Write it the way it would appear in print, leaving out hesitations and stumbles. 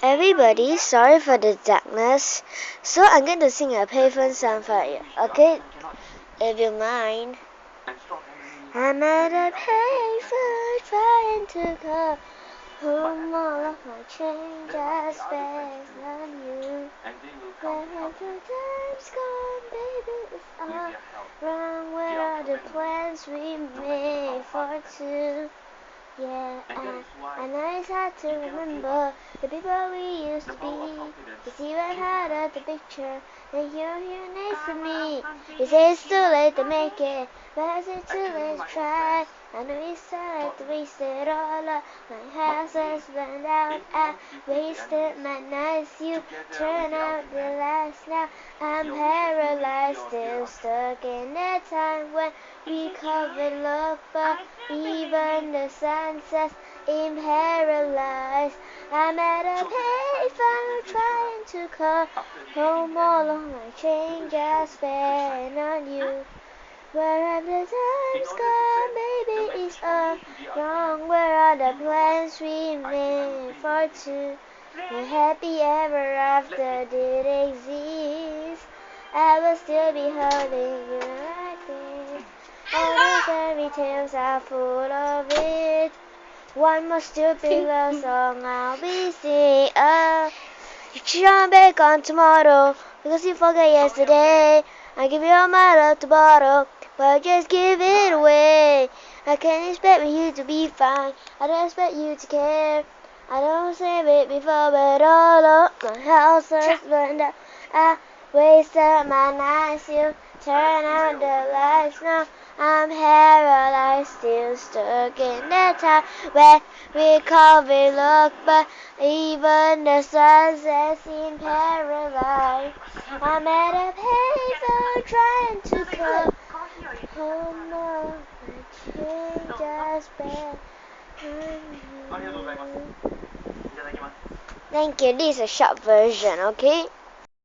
Everybody, sorry for the darkness. So I'm going to sing a Payphone song for you, okay? If you mind. I'm at a payphone trying to call home. All of my change I spent on you. Where have the times gone, baby? It's all wrong. Where are the plans we made for two? Yeah, and now it's hard to remember the people we used to be. You see right out of the picture, and you're here next to me. You say it's too late to make it, but is it too late to try? I know you started to waste it all up. My house has burned out. I wasted my nights. You turn out the lights now. I'm paralyzed, still stuck in that time when we covered love, but even the sun sets in paralyzed. I'm at a payphone trying to call home. All of my change I spent on you. Where have the times gone, baby? It's all wrong. Where are the plans we made for two? The happy ever after did exist. I will still be holding you like this. All those fairy tales are full of it. One more stupid love song I'll be singing. You can't back on tomorrow because you forgot yesterday. I give you all my love to borrow, but just give it away. I can't expect you to be fine. I don't expect you to care. I don't save it before, but all of my house has burned out. I wasted my nights. You turn out the lights now. I'm paralyzed, still stuck in that time where we covered look, but even the sunset seemed paralyzed. I'm at a payphone trying to call home. All my change I spent on you. Thank you. This is a short version, okay?